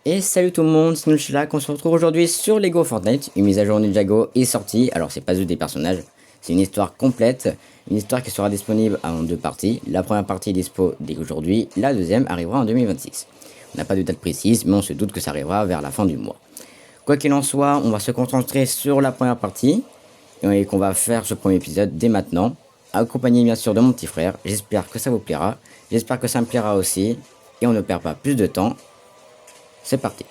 Et salut tout le monde, c'est Nulchlac, on se retrouve aujourd'hui sur Lego Fortnite. Une mise à jour Ninjago est sortie, alors c'est pas juste des personnages, c'est une histoire complète, une histoire qui sera disponible en deux parties. La première partie est dispo dès aujourd'hui, la deuxième arrivera en 2026. On n'a pas de date précise, mais on se doute que ça arrivera vers la fin du mois. Quoi qu'il en soit, on va se concentrer sur la première partie, et qu'on va faire ce premier épisode dès maintenant, accompagné bien sûr de mon petit frère. J'espère que ça vous plaira, j'espère que ça me plaira aussi, et on ne perd pas plus de temps, c'est parti.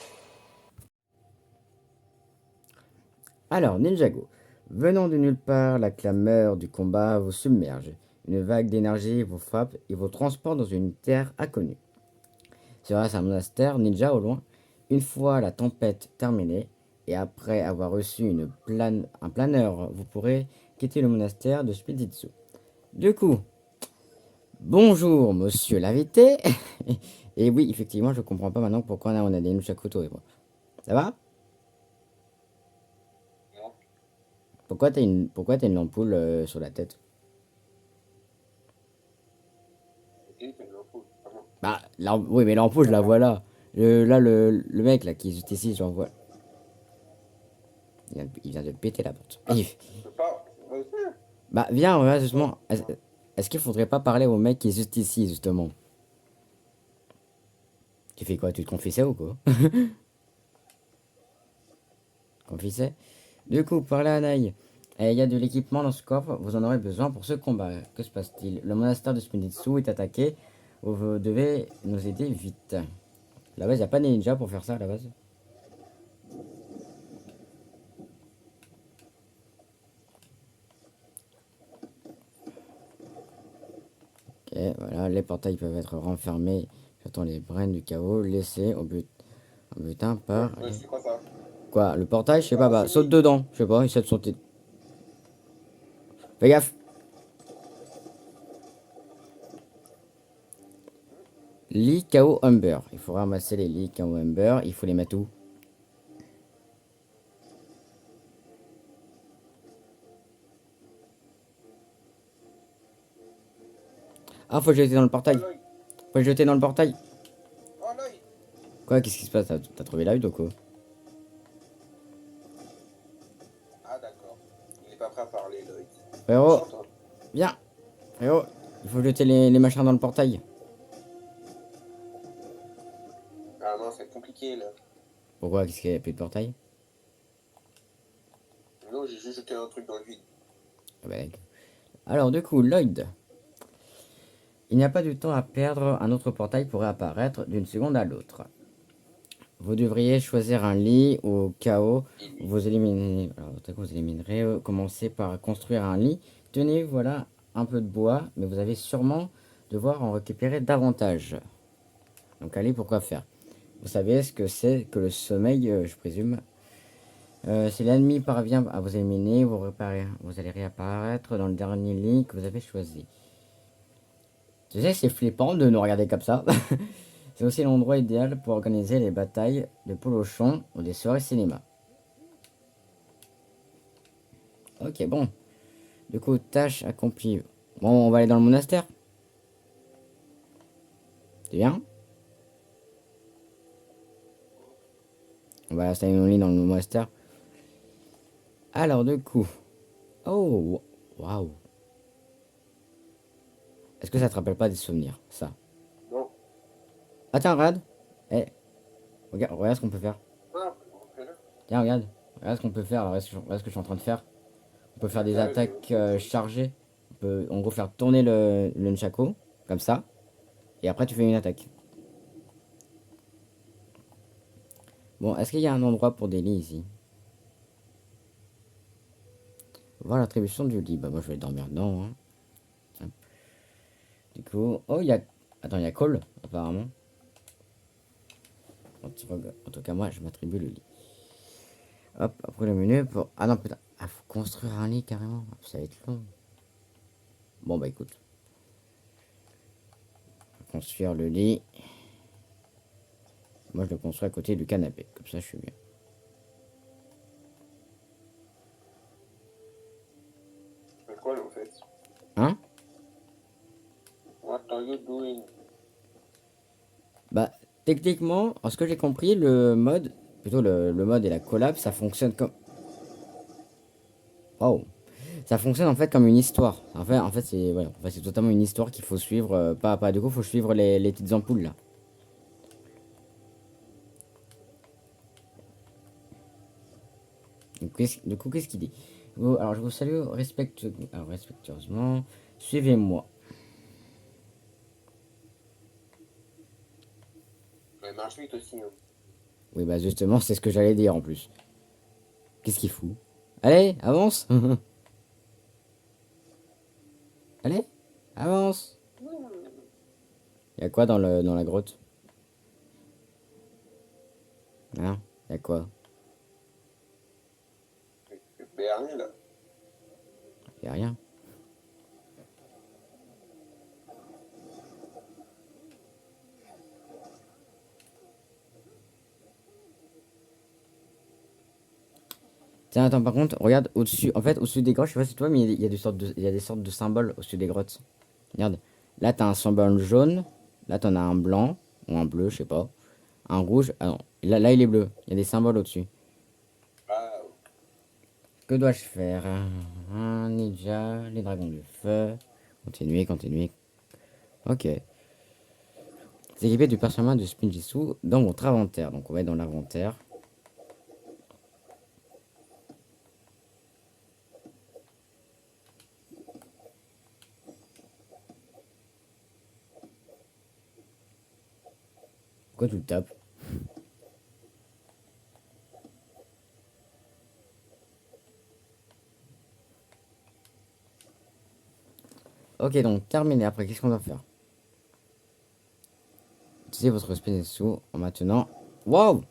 Alors, Ninjago. Venant de nulle part, la clameur du combat vous submerge. Une vague d'énergie vous frappe et vous transporte dans une terre inconnue. Sera-ce un monastère ninja au loin? Une fois la tempête terminée, et après avoir reçu un planeur, vous pourrez quitter le monastère de Spiditsu. Du coup, bonjour monsieur l'invité. Et oui, effectivement, je comprends pas maintenant pourquoi on a des Nunchakuto et moi. Ça va? Pourquoi t'as une ampoule sur la tête? Bah, oui, mais l'ampoule, je la vois là. Le mec là qui est juste ici, j'en vois. Il vient de péter la porte. Bah, viens, voilà, justement. Est-ce qu'il faudrait pas parler au mec qui est juste ici, justement? Tu fais quoi? Tu te confessais ou quoi? Confessais? Du coup, parlez à Naï. Il y a de l'équipement dans ce coffre, vous en aurez besoin pour ce combat. Que se passe-t-il? Le monastère de Spinitsu est attaqué. Vous devez nous aider vite. À la base, il n'y a pas de ninja pour faire ça à la base. Ok, voilà, les portails peuvent être renfermés. J'attends les brins du chaos laissés au butin par. C'est quoi ça? Quoi, le portail? Je sais pas, Ah, bah c'est saute lui. dedans. Je sais pas, essaie de sauter. Fais gaffe! Lee KO Humber. Il faut ramasser les Lee KO Humber. Il faut les mettre où? Ah, faut le jeter dans le Oh portail. l'œil. Faut le jeter dans le portail. Oh l'œil. Quoi, qu'est-ce qui se passe? T'as trouvé l'œil, ou quoi? Ah d'accord. Il est pas prêt à parler l'œil. Frérot, Méchant toi. viens! Frérot, il faut jeter les machins dans le portail. Ah non, c'est compliqué là. Pourquoi? Qu'est-ce qu'il y a plus de portail? Non, j'ai juste jeté un truc dans le vide. Ah bah, d'accord. Alors, du coup, Lloyd. Il n'y a pas de temps à perdre, un autre portail pourrait apparaître d'une seconde à l'autre. Vous devriez choisir un lit au chaos. Et lui. Vous éliminez. Alors, vous éliminerez. Commencez par construire un lit. Tenez, voilà un peu de bois, mais vous allez sûrement devoir en récupérer davantage. Donc, allez, pourquoi faire? Vous savez ce que c'est que le sommeil, je présume. Si l'ennemi parvient à vous éliminer, vous allez réapparaître dans le dernier lit que vous avez choisi. Tu sais, c'est flippant de nous regarder comme ça. C'est aussi l'endroit idéal pour organiser les batailles de polochon ou des soirées cinéma. Ok, bon. Du coup, tâche accomplie. Bon, on va aller dans le monastère. C'est bien. On va installer nos lits dans le monastère. Alors, du coup. Oh, waouh. Est-ce que ça te rappelle pas des souvenirs, ça? Non. Attends, regarde. Eh, regarde ce qu'on peut faire. Ah, fais-le. Tiens, regarde. Regarde ce qu'on peut faire. Alors, regarde ce que je suis en train de faire. On peut faire des Ouais, attaques chargées. On peut, en gros, faire tourner le nunchako. Comme ça. Et après, tu fais une attaque. Bon, est-ce qu'il y a un endroit pour des lits ici? Voir l'attribution du lit. Bah, moi, je vais dormir dedans. Hein. Hop. Du coup. Oh, il y a. Attends, il y a Cole, apparemment. En tout cas, moi, je m'attribue le lit. Hop, après le menu pour. Ah non, putain. Ah, faut construire un lit carrément. Ça va être long. Bon, bah, écoute. Construire le lit. Moi, je le construis à côté du canapé. Comme ça, je suis bien. Mais quoi en fait? Hein? What are you doing? Bah, techniquement, en ce que j'ai compris, le mode, plutôt le mode et la collab, ça fonctionne comme... Oh. Ça fonctionne en fait comme une histoire. En fait c'est voilà, en fait, c'est totalement une histoire qu'il faut suivre pas à pas. Du coup, il faut suivre les petites ampoules là. Du coup, qu'est-ce qu'il dit? Alors, je vous salue respectueusement. Suivez-moi. Elle marche vite aussi. Hein. Oui, bah justement, c'est ce que j'allais dire en plus. Qu'est-ce qu'il fout? Allez, avance. Allez, avance. Y a quoi dans la grotte? Hein? Y a quoi? Bernie, là. Y a rien. Tiens, attends, par contre, regarde au-dessus. En fait, au-dessus des grottes, je sais pas si toi, mais il y a il y a des sortes de symboles au-dessus des grottes. Regarde. Là, t'as un symbole jaune. Là, t'en as un blanc. Ou un bleu, je sais pas. Un rouge. Ah non. Là, il est bleu. Il y a des symboles au-dessus. Ah, Que dois-je faire? Un ninja, les dragons du feu. Continuer, continuer. Ok. C'est équipé du parchemin de Spinjitzu dans votre inventaire. Donc, on va être dans l'inventaire. Pourquoi tu le tapes? Ok, donc terminé. Après, qu'est-ce qu'on va faire? Utilisez votre Spinjitzu en maintenant. Wow!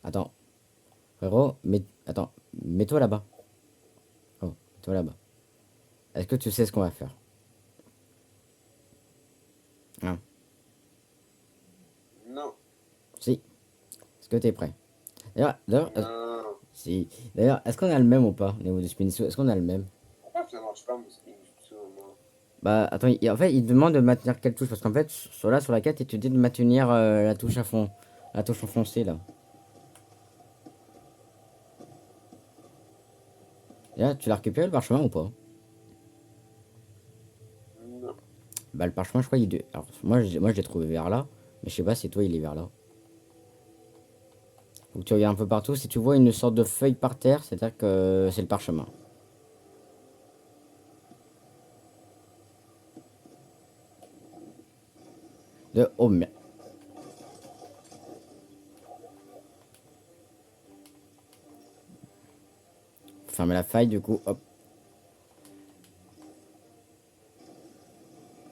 Attends. Frérot, attends. Mets-toi là-bas. Oh, mets-toi là-bas. Est-ce que tu sais ce qu'on va faire? Hein? non. Si. Est-ce que t'es prêt? D'ailleurs, Non. si. D'ailleurs, est-ce qu'on a le même ou pas au niveau du Spinjitzu? Est-ce qu'on a le même? Pourquoi ça marche pas, mon spin du moi? Bah, attends, en fait, il demande de maintenir quelle touche? Parce qu'en fait, sur la carte, il te dit de maintenir la touche à fond. La touche enfoncée, là. Et là, tu l'as récupéré le parchemin ou pas? Non. Bah, le parchemin, je crois, alors, moi, je l'ai trouvé vers là. Mais je sais pas si toi, il est vers là. Faut que tu regardes un peu partout. Si tu vois une sorte de feuille par terre, c'est-à-dire que c'est le parchemin. Oh, merde. Fermer la faille, du coup, hop.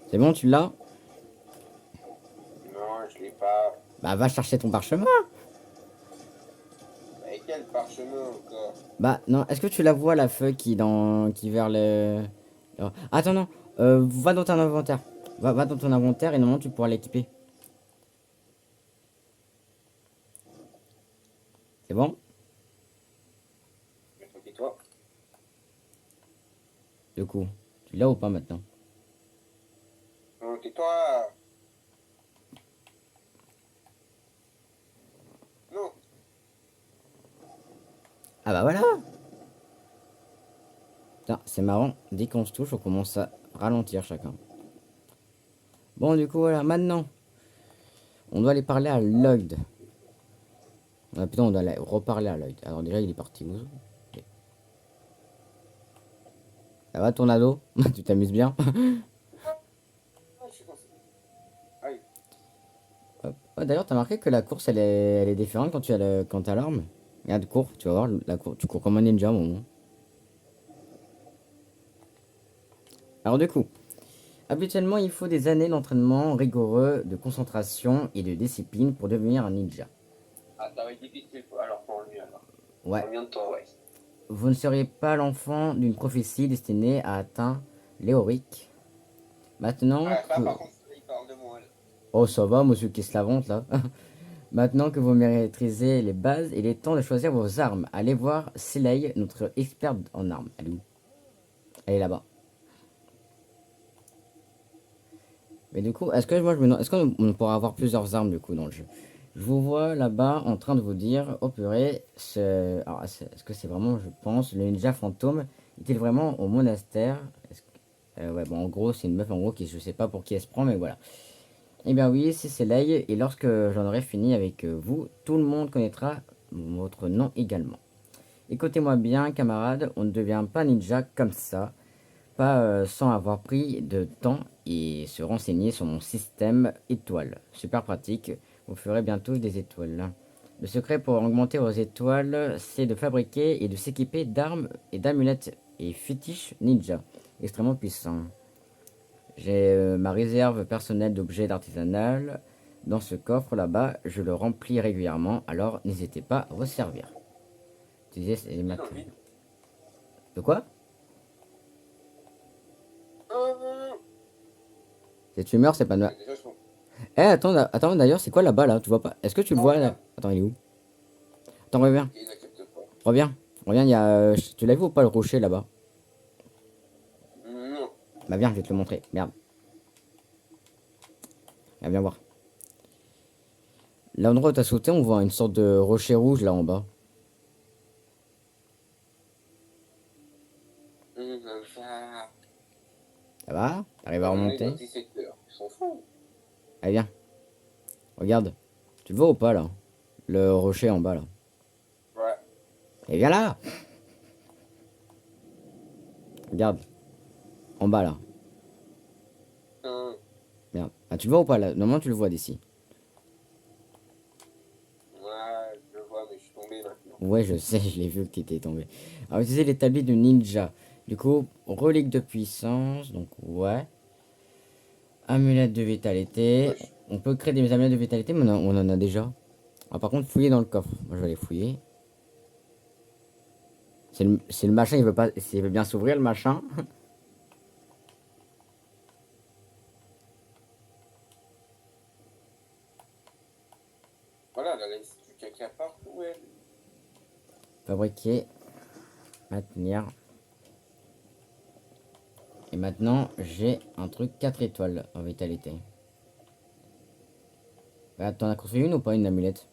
C'est bon, tu l'as? Non, je l'ai pas. Bah, va chercher ton parchemin. Mais quel parchemin encore? Bah, non, est-ce que tu la vois, la feuille qui vers le... Oh, attends, non. Va dans ton inventaire. Va dans ton inventaire et normalement, tu pourras l'équiper. C'est bon? Et toi? Du coup, tu l'as ou pas maintenant? Non, tais-toi. Non. Ah bah voilà! Putain, c'est marrant. Dès qu'on se touche, on commence à ralentir chacun. Bon, du coup, voilà, maintenant, on doit aller parler à Lloyd. Ah, putain, on doit aller reparler à Lloyd. Alors déjà, il est parti où? Ok. Ça va ton ado? Tu t'amuses bien? Ah, je suis coincé. Aïe. Hop. Oh, d'ailleurs, t'as remarqué que la course, elle est différente quand t'as l'arme? Regarde, cours, tu vas voir, tu cours comme un ninja au moment. Alors du coup, habituellement, il faut des années d'entraînement rigoureux, de concentration et de discipline pour devenir un ninja. Ah, ça va être difficile alors pour lui alors. Ouais. Combien de temps, ouais. Vous ne seriez pas l'enfant d'une prophétie destinée à atteindre Léoric. Maintenant Ah, ça, que... par contre, il parle de moi là. Oh, ça va, monsieur qui se la vante, là. Maintenant que vous maîtrisez les bases, il est temps de choisir vos armes. Allez voir Silei, notre experte en armes. Elle est où? Elle est là-bas. Mais du coup, est-ce que moi je me demande, est-ce qu'on pourra avoir plusieurs armes du coup dans le jeu? Je vous vois là-bas en train de vous dire, oh purée, alors, est-ce que c'est vraiment, je pense, le ninja fantôme est-il vraiment au monastère? Ouais, bon, en gros, c'est une meuf en gros qui, je sais pas pour qui elle se prend, mais voilà. Eh bien oui, c'est Célègue, et lorsque j'en aurai fini avec vous, tout le monde connaîtra votre nom également. Écoutez-moi bien, camarades, on ne devient pas ninja comme ça, pas sans avoir pris de temps et se renseigner sur mon système étoile. Super pratique, vous ferez bientôt des étoiles. Le secret pour augmenter vos étoiles, c'est de fabriquer et de s'équiper d'armes et d'amulettes et fétiches ninja, extrêmement puissants. J'ai ma réserve personnelle d'objets d'artisanal. Dans ce coffre là-bas, je le remplis régulièrement, alors n'hésitez pas à vous servir. Tu disais, c'est les Il est dans le matériaux. vide. De quoi? Ah, Cette fumeur, c'est pas de ma... déjà, je... Eh, attends, d'ailleurs, c'est quoi là-bas, là? Tu vois pas? Est-ce que tu le Non, vois, là? regarde. Attends, il est où? Attends, reviens. Ok, il n'accepte pas. Reviens. Reviens, il y a... tu l'as vu ou pas, le rocher, là-bas? Non. Bah, viens, je vais te le montrer. Merde. Viens voir. L'endroit où t'as sauté, on voit une sorte de rocher rouge, là, en bas. Ça... Ça va? T'arrives à On est dans remonter? 17 heures. Ils sont fous. Allez, viens. Regarde. Tu le vois ou pas, là? Le rocher en bas, là. Ouais. Et viens là! Regarde. En bas, là. Hum, Merde. Ah, tu le vois ou pas, là? Normalement, tu le vois d'ici. ouais, je le vois, mais je suis tombé maintenant. Ouais, je sais, je l'ai vu que t'étais tombé. Alors, utiliser l'établi de ninja. Du coup, relique de puissance. Donc, ouais. Amulette de vitalité. Ouais, On peut créer des amulettes de vitalité, mais on en a déjà. Ah, par contre, fouiller dans le coffre. Moi, je vais aller fouiller. C'est le machin, il veut pas. Il veut bien s'ouvrir, le machin. voilà, là, tu caca partout, elle. Fabriquer. Maintenir. Et maintenant, j'ai un truc 4 étoiles en vitalité. Bah, t'en as construit une ou pas, une amulette?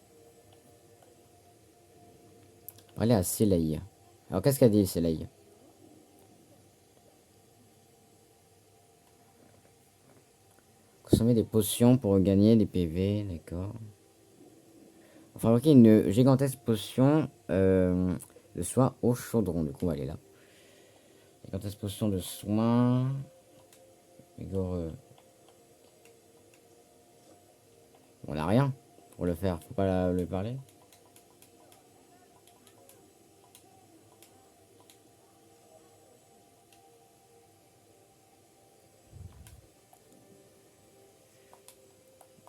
Allez à Célaï. Alors, qu'est-ce qu'a dit Célaï? Consommer des potions pour gagner des PV, d'accord. On va fabriquer une gigantesque potion de soin au chaudron. Du coup, elle est là. Gigantesque potion de soin. Vigoureux. On a rien pour le faire. Faut pas le parler.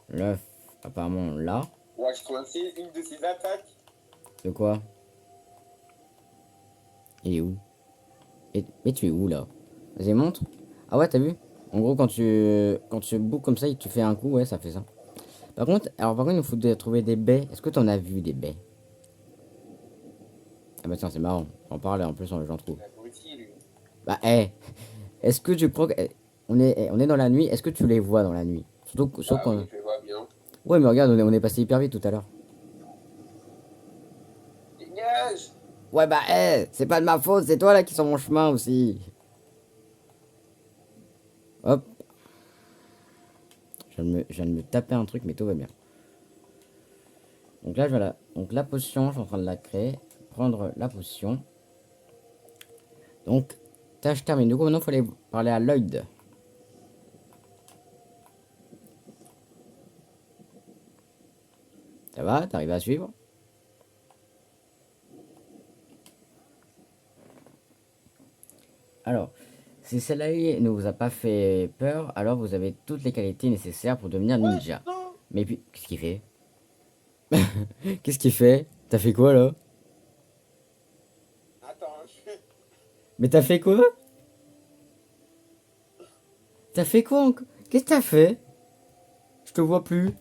L'œuf, apparemment là. Ouais, je coincé une de ses attaques. De quoi? Il est où? Mais tu es où là? Vas-y, montre. Ah ouais, t'as vu? En gros, quand tu bouges comme ça et que tu fais un coup, ouais, ça fait ça. Par contre, il faut trouver des baies. Est-ce que t'en as vu des baies? Ah bah tiens, c'est marrant. On parle en plus, j'en trouve. L'abruti, lui. Bah, est-ce que tu crois que... on est dans la nuit, est-ce que tu les vois dans la nuit? Surtout Bah quand... oui, je le vois bien. Ouais, mais regarde, on est passé hyper vite tout à l'heure. Dégage! Ouais, bah, c'est pas de ma faute, c'est toi là qui sont mon chemin aussi. Hop, je viens de me taper un truc, mais tout va bien. Donc là, voilà. Donc la potion, je suis en train de la créer. Prendre la potion. Donc, tâche terminée. Du coup, maintenant, il faut aller parler à Lloyd. Ça va? T'arrives à suivre? Alors, si celle-là ne vous a pas fait peur, alors vous avez toutes les qualités nécessaires pour devenir Ouais, ninja. non! Mais puis, qu'est-ce qu'il fait? Qu'est-ce qu'il fait? T'as fait quoi là? Attends, Mais t'as fait quoi? T'as fait quoi encore? Qu'est-ce que t'as fait? Je te vois plus.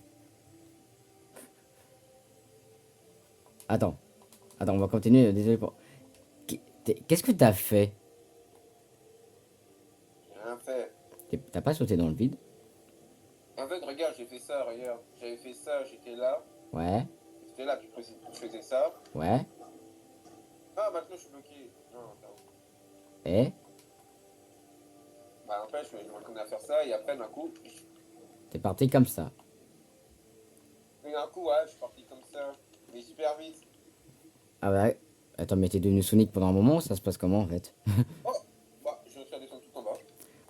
Attends, attends, on va continuer. Désolé pour. Qu'est-ce que t'as fait? j'ai rien fait. T'as pas sauté dans le vide? En fait, regarde, j'ai fait ça, regarde. J'avais fait ça, j'étais là. Ouais, J'étais là, puis je faisais ça. ouais. Ah, maintenant je suis bloqué. Non, attends. Et Bah, en fait, je me reconnais à faire ça, et après, d'un coup, t'es parti comme ça. ouais, je suis parti comme ça. Mais super vite. Ah ouais. Attends, mais t'es devenu Sonic pendant un moment, ça se passe comment en fait? Oh, bah, je réussi à descendre tout en bas.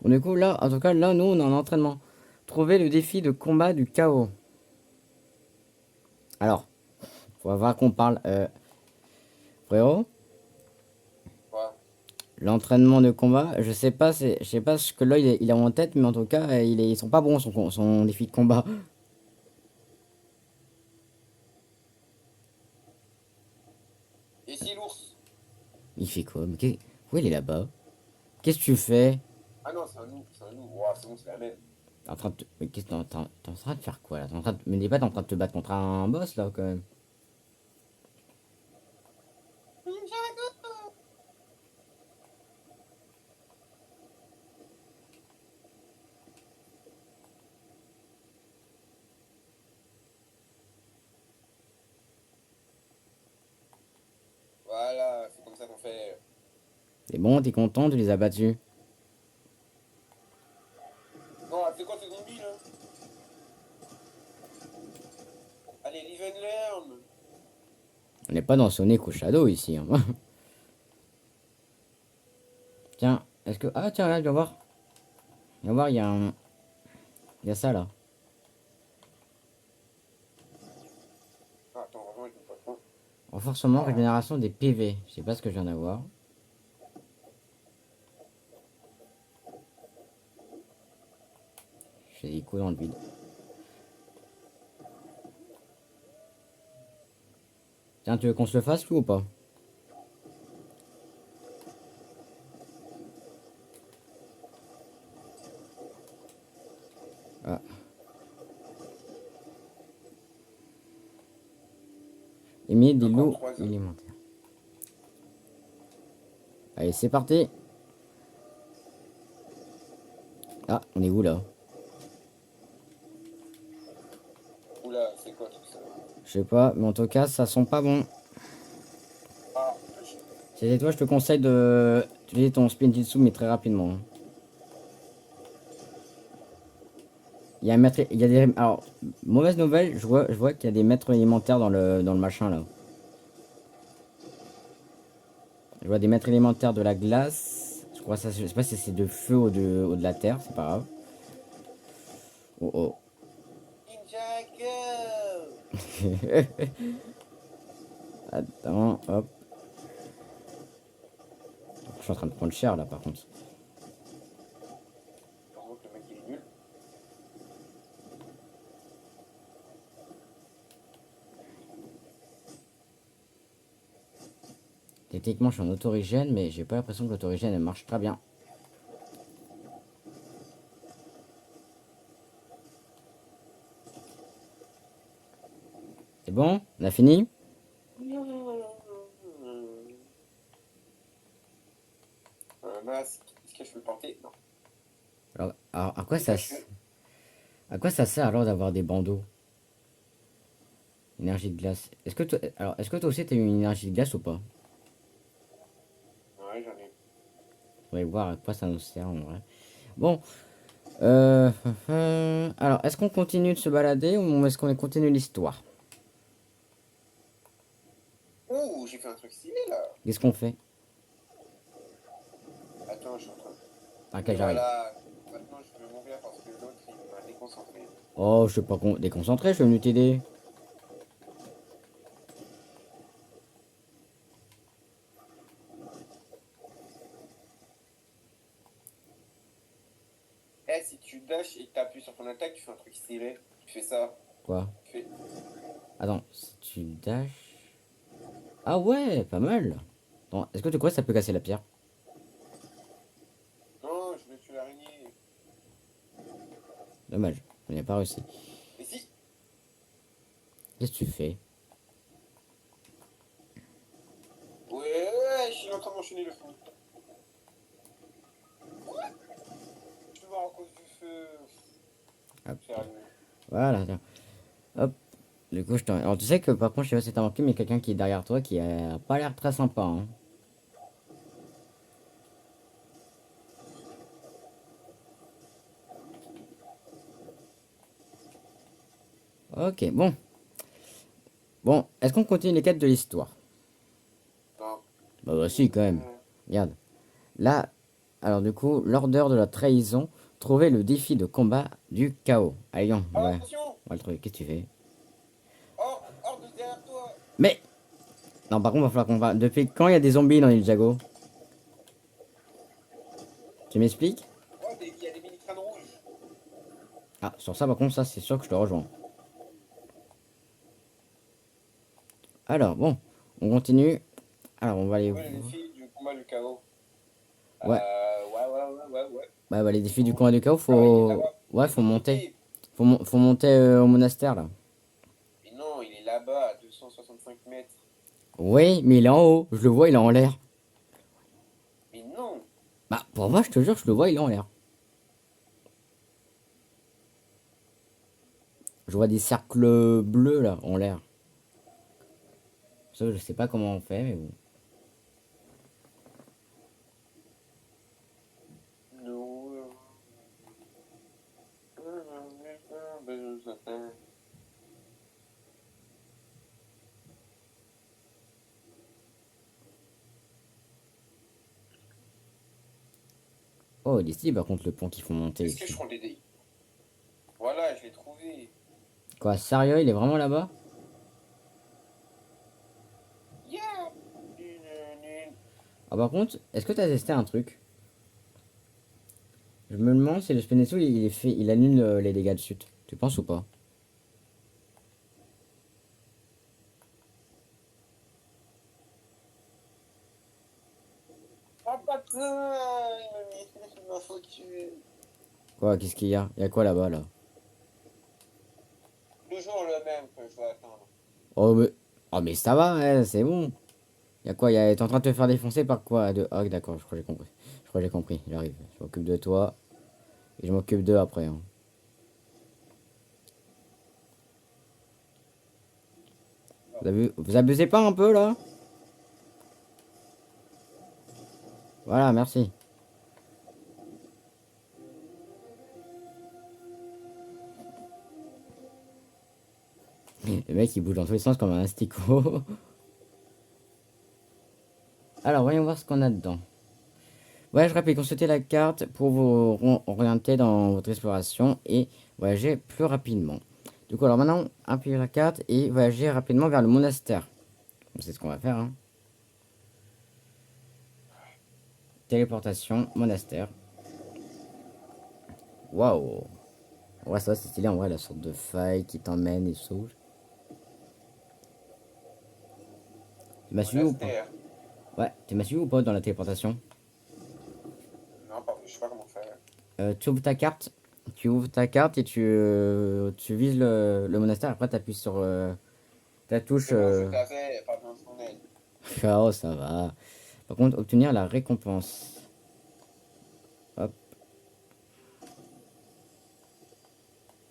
Bon, du coup, là, en tout cas, là, nous, on est en entraînement. Trouver le défi de combat du chaos. Alors, faut voir qu'on parle. Frérot, Ouais. l'entraînement de combat, je sais pas ce que là il a en tête, mais en tout cas, ils sont pas bons son défi de combat. Et si l'ours? Il fait quoi? Pourquoi il est là-bas? Qu'est-ce que tu fais? Ah non, c'est un loup, c'est un loup. Ouah, c'est bon, c'est la même. T'es en train de mais qu'est-ce que t'es en train de faire quoi là? Me dis pas t'es en train de te battre contre un boss là quand même. Voilà, c'est comme ça qu'on fait. T'es bon, t'es content, tu les as battus. Non, c'est quoi ce zombie là? Allez, live and learn. On n'est pas dans Sonic ou Shadow ici, hein. Tiens, est-ce que. Ah tiens, là, viens voir. Viens voir, il y a un. Il y a ça là. Ah, attends, vraiment, je me pas trop. Renforcement, régénération des PV. Je sais pas ce que je viens d'avoir. Je fais des coups dans le vide. Tiens, tu veux qu'on se le fasse lui ou pas? Ah. Émis des Encore lots 3 heures. élémentaires. Allez, c'est parti. Ah, on est où là? Oula, c'est quoi tout ça? Je sais pas, mais en tout cas, ça sent pas bon. Ah, Si c'est toi, je te conseille de utiliser ton spin jitsu, mais très rapidement, hein. Il y a un maître, il y a des, alors, mauvaise nouvelle, je vois qu'il y a des maîtres élémentaires dans le machin là. Je vois des maîtres élémentaires de la glace. Je crois ça, je sais pas si c'est de feu ou de la terre, c'est pas grave. Oh oh. Ninjago! Attends, hop. Je suis en train de prendre cher là par contre. Heureusement que le mec il est nul. Techniquement, je suis en autorigène, mais j'ai pas l'impression que l'autorigène elle marche très bien. C'est bon? On a fini? Un masque. Est-ce que je peux le porter? Non. Alors, Est-ce que je peux? à quoi ça sert alors d'avoir des bandeaux? Énergie de glace. Est-ce que toi aussi t'as eu une énergie de glace ou pas? Ouais, j'en ai. Faudrait voir à quoi ça nous sert en vrai. Bon, alors est-ce qu'on continue de se balader ou est-ce qu'on continue l'histoire? Ouh, j'ai fait un truc stylé là. Qu'est-ce qu'on fait? Attends, je suis en train. Ok, Et j'arrive. voilà. Maintenant, je vais mourir parce que l'autre il m'a déconcentré. Oh, je suis pas déconcentré, je suis venu t'aider. Eh, si tu dash et que t'appuies sur ton attaque, tu fais un truc stylé. Tu fais ça. Quoi? Tu fais. Attends, si tu dash. Ah ouais, pas mal. Attends, est-ce que tu crois que ça peut casser la pierre? Non, je vais tuer l'araignée. Dommage, on n'y a pas réussi. Et si? Qu'est-ce que tu fais? Ouais, je suis en train d'enchaîner le fou. Je peux voir à cause du feu. Hop. Sérieux. Voilà, tiens. Hop. Du coup, alors, tu sais que par contre, je sais pas si t'as remarqué, mais quelqu'un qui est derrière toi qui a pas l'air très sympa. Hein. Ok, bon. Bon, est-ce qu'on continue les quêtes de l'histoire? Non. Bah, si, quand même. Regarde. Là, alors du coup, l'ordre de la trahison, trouver le défi de combat du chaos. Allez, Oh, ouais. attention! On va le trouver. Qu'est-ce que tu fais? Hors de derrière toi! Mais non, par contre, va falloir qu'on va. Depuis quand il y a des zombies dans Ninjago? Tu m'expliques? Oh, il y a des mini-crânes rouges! Ah, sur ça, par contre, ça, c'est sûr que je te rejoins. Alors, bon, on continue. Alors, on va aller Trouver le voir. défi du combat du chaos. Ouais, Ouais. bah, les défis du combat du chaos, Ah ouais, il est faut. là-bas. Ouais, Il est faut monter. limité. Faut monter au monastère, là. Mais non, il est là-bas, à 265 mètres. Oui, mais il est en haut. Je le vois, il est en l'air. Mais non! Bah, pour moi, je te jure, je le vois, il est en l'air. Je vois des cercles bleus, là, en l'air. Ça, je sais pas comment on fait, mais bon. Non. Oh, il est stylé, par contre, le pont qu'il faut monter Est-ce que je ici. prends des dés? Voilà, je l'ai trouvé. Quoi, sérieux, il est vraiment là-bas? Yeah! Ah, par contre, est-ce que t'as testé un truc? Je me demande si le Spinetto, il annule les dégâts de chute. Tu penses ou pas? Ah putain! Il m'a foutu. Quoi, qu'est-ce qu'il y a? Il y a quoi là-bas, là? Toujours le même que je dois atteindre. Oh, mais... Oh, mais ça va, hein, c'est bon. Il y a quoi? T'es en train de te faire défoncer par quoi? Ah, d'accord, je crois que j'ai compris. Je crois que j'ai compris, j'arrive. Je m'occupe de toi. Et je m'occupe d'eux après. Hein. Vous abusez pas un peu, là? Voilà, merci. Le mec, il bouge dans tous les sens comme un asticot. Alors, voyons voir ce qu'on a dedans. Ouais, je rappelle, consultez la carte pour vous orienter dans votre exploration et voyager plus rapidement. Du coup, alors maintenant, appuyez la carte et voyager rapidement vers le monastère. C'est ce qu'on va faire. Hein. Téléportation, monastère. Waouh! Ouais, ça c'est stylé en vrai, la sorte de faille qui t'emmène et tout. Tu m'as suivi ou pas? Monastère. Ouais, tu m'as suivi ou pas dans la téléportation? Non, pardon, je sais pas comment faire. Tu ouvres ta carte. Tu ouvres ta carte et tu vises le monastère. Après, tu appuies sur ta touche. C'est bon, je t'avais, pas besoin de son aide. Oh, ça va. Par contre, obtenir la récompense. Hop.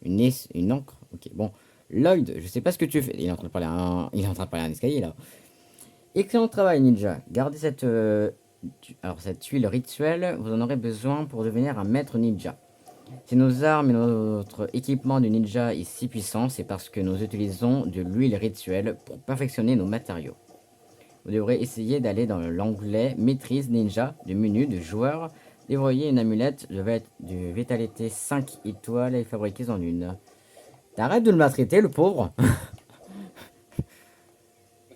Une encre. Ok, bon. Lloyd, je sais pas ce que tu fais. Il est en train de parler il est en train de parler à un escalier là. Excellent travail, ninja. Gardez cette, alors, cette tuile rituelle. Vous en aurez besoin pour devenir un maître ninja. Si nos armes et notre équipement de ninja est si puissant, c'est parce que nous utilisons de l'huile rituelle pour perfectionner nos matériaux. Vous devrez essayer d'aller dans l'onglet Maîtrise Ninja du menu de joueur. Déverrouiller une amulette de vitalité 5 étoiles et fabriquée en une. T'arrêtes de le maltraiter, le pauvre. T'as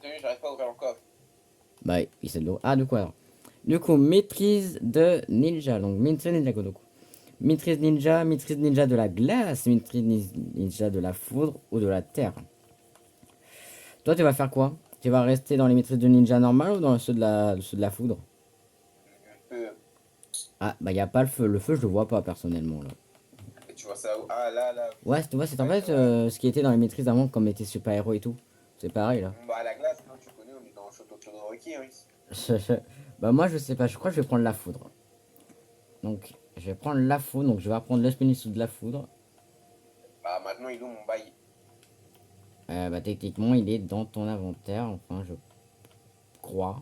vu, j'arrive pas à ouvrir le coffre. Bah, il sait de l'eau. Ah, de quoi alors? Du coup, maîtrise de ninja. Donc, maîtrise ninja, du coup. Maîtrise ninja de la glace, maîtrise ninja de la foudre ou de la terre. Toi, tu vas faire quoi? Tu vas rester dans les maîtrises de ninja normales ou dans ceux de la foudre? Euh, Ah, bah, y a pas le feu. Le feu, je le vois pas personnellement là. et tu vois ça où? Ah, là. Ouais, tu vois, c'est en Ouais, fait ça va. ce qui était dans les maîtrises avant, comme était super-héros et tout. C'est pareil là. Bah, la glace, non, tu connais, on est dans le château de Todoroki, hein, ici. Bah, moi, je sais pas, je crois que je vais prendre la foudre. Donc, je vais prendre la foudre, donc je vais apprendre le spinning sous de la foudre. maintenant, il est où mon bail? Bah, techniquement, il est dans ton inventaire, enfin, je crois.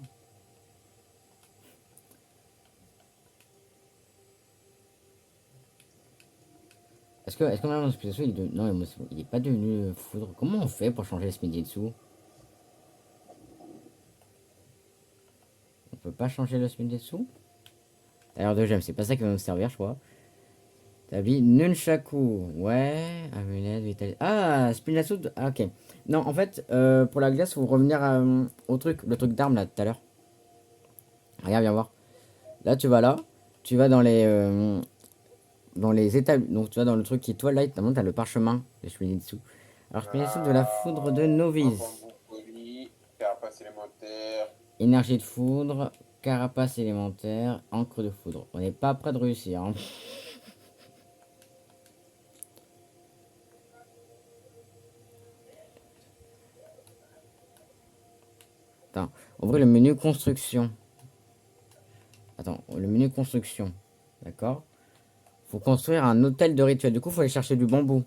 Est-ce que maintenant, mon Spinetsu, non, il est pas devenu foudre. Comment on fait pour changer le Spinetsu? On peut pas changer le Spinetsu? Alors, de gemme, c'est pas ça qui va me servir, je crois. T'as Nunchaku, ouais, amulette, vitalité. Ah, Spinetsu, ah, ok. Non, en fait, pour la glace, faut revenir au truc, le truc d'arme là, tout à l'heure. Regarde, viens voir. Là, tu vas là, tu vas dans les étapes, donc tu vas dans le truc qui est Twilight, notamment t'as le parchemin de Shunitsu. Alors Shunitsu de la foudre de Un novice. bambou poli, carapace élémentaire. Énergie de foudre, carapace élémentaire, encre de foudre. On n'est pas près de réussir, hein. Attends, ouvrez le menu construction. Attends, le menu construction. D'accord. Faut construire un hôtel de rituel. Du coup, faut aller chercher du bambou.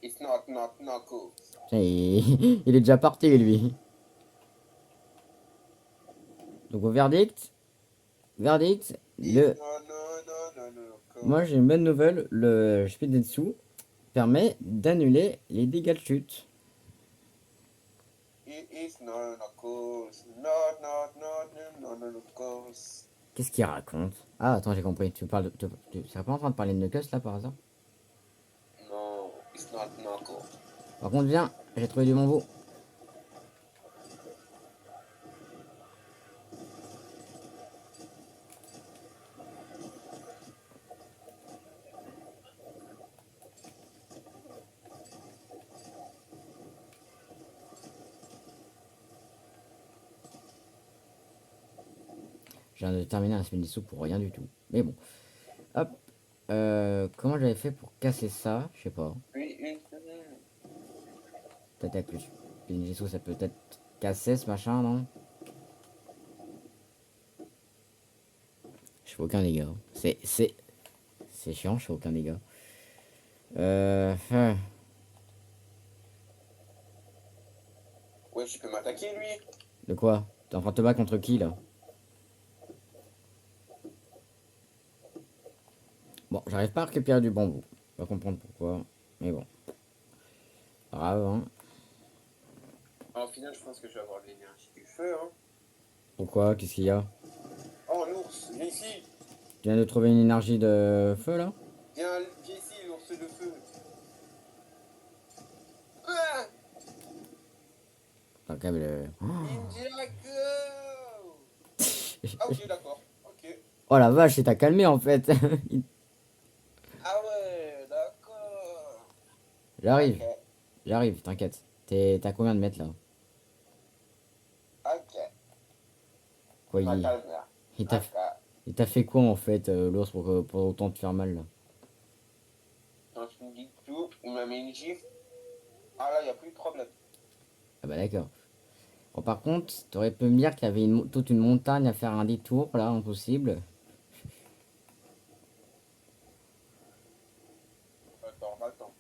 It's not knuckles. Putain, il est déjà parti, lui. Donc au verdict, It's no, moi j'ai une bonne nouvelle, le Shpidetsu permet d'annuler les dégâts de chute. It is no knuckles. No knuckles. Qu'est-ce qu'il raconte? Ah attends, j'ai compris, tu parles tu serais pas en train de parler de Knuckles là par hasard? No, it's not knuckles. Par contre viens, j'ai trouvé du bambou. Je viens de terminer un Shpidetsu pour rien du tout. Mais bon. Hop. Comment j'avais fait pour casser ça? Je sais pas. Peut-être avec le Shpidetsu ça peut être casser ce machin, non? Je fais aucun dégât. C'est chiant, je fais aucun dégât. Hein. Ouais, je peux m'attaquer lui. De quoi? T'es en train de te battre contre qui là? Bon, j'arrive pas à récupérer du bambou. Pas comprendre pourquoi. Mais bon. Pas grave, hein. En final, je pense que je vais avoir de l'énergie du feu. Hein. Pourquoi? Qu'est-ce qu'il y a? Oh, l'ours, viens ici. Tu viens de trouver une énergie de feu là? Viens ici, l'ours de feu. Ah, Attends, quand même, Ninjago. Ah, ok, d'accord. Ok. Oh la vache, il t'a calmé en fait. Ah ouais, d'accord. J'arrive, Ok. j'arrive, t'inquiète. T'as combien de mètres là? Ok. Quoi, Ma calme là. il t'a Ok. il t'a fait quoi en fait, l'ours, pour autant te faire mal là? Quand je me dis tout, il m'a mis une gifle. Ah là, il n'y a plus de problème. Ah bah d'accord. Bon, par contre, t'aurais pu me dire qu'il y avait toute une montagne à faire un détour là, impossible. Attends, attends.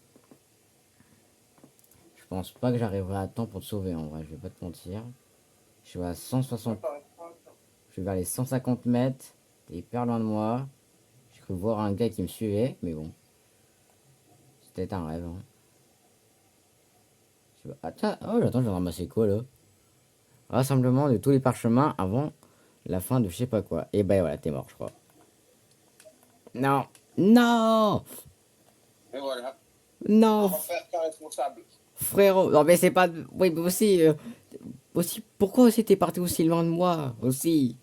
Je pense pas que j'arriverai à temps pour te sauver en vrai, je vais pas te mentir. Je suis à 160, Attends. je suis vers les 150 mètres. T'es hyper loin de moi. J'ai cru voir un gars qui me suivait, mais bon. C'était un rêve. Hein. Attends, oh, attends, je vais ramasser quoi là? Rassemblement de tous les parchemins avant la fin de je sais pas quoi. Et ben voilà, t'es mort, je crois. Non! Non! Et voilà. On Non! va faire ta responsable. Frérot! Non mais c'est pas... Oui, mais aussi... aussi... Pourquoi aussi t'es parti aussi loin de moi? Aussi?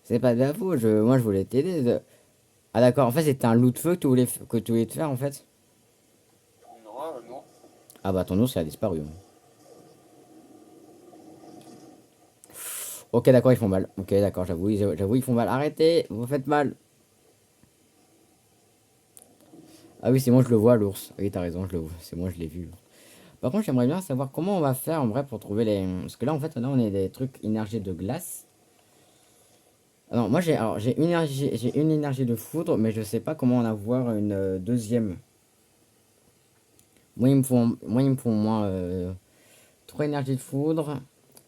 C'est pas de la faute, moi je voulais t'aider. Ah d'accord, en fait c'était un loup de feu que tu voulais te faire en fait? Non, non. Ah bah ton ours il a disparu. Hein. Ok d'accord, ils font mal. Ok d'accord, j'avoue ils font mal. Arrêtez, vous me faites mal. Ah oui, c'est moi je le vois l'ours. Oui, t'as raison, je le vois. C'est moi je l'ai vu. Par contre, j'aimerais bien savoir comment on va faire en vrai pour trouver les... Parce que là en fait, là on est des trucs énergie de glace. Non, moi j'ai une énergie de foudre, mais je sais pas comment en avoir une deuxième. Moi il me faut au moins 3 énergies de foudre,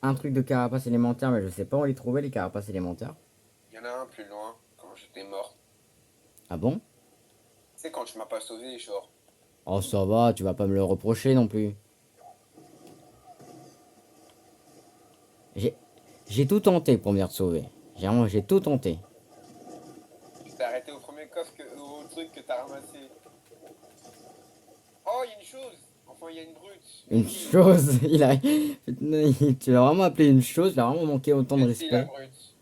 un truc de carapace élémentaire, mais je sais pas où les trouver les carapaces élémentaires. Il y en a un plus loin, quand j'étais mort. Ah bon? C'est quand tu m'as pas sauvé, genre. Oh ça va, tu vas pas me le reprocher non plus. J'ai j'ai tout tenté pour venir te sauver. J'ai tout tenté. Tu t'es arrêté au premier coffre, au truc que t'as ramassé. Oh, il y a une chose. Enfin, il y a une brute. Une Merci. chose, il a... Tu l'as vraiment appelé une chose, il a vraiment manqué autant de Merci, la respect. brute.